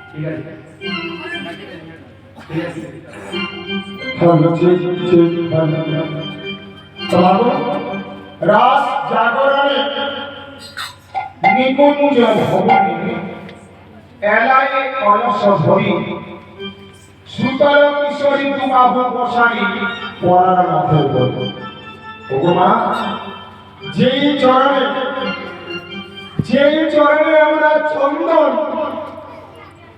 ঠিক আছে ঠিক আছে রাস জাগরণে নিকুঞ্জ ভবনে এলায়ে কলস ভরি সুতর কিশোরী তুমাভু বসাই পরার মাথে ওগোমা যেই চরণে আমরা চন্দন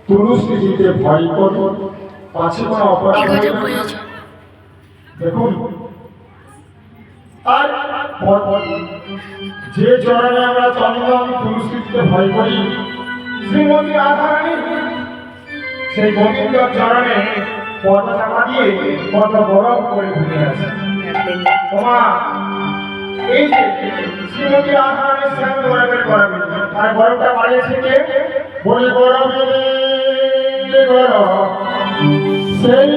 তুলসী দিতে ভয় করি পাছে কোনো অপরাধ দেখুন আর যে চরণে আমরা চন্দন তুলসী দিতে ভয় করি শ্রীমতী রাধারানী সেই গোবিন্দ চরণে পর্দা চাপা দিয়ে কত গরম করে ঘুরে আছে তোমা এই যে শ্রীমতী রাধারানীর সঙ্গে গরমের গরমে আর গরমটা বাড়িয়েছে কে বলে গরমে গরম সেই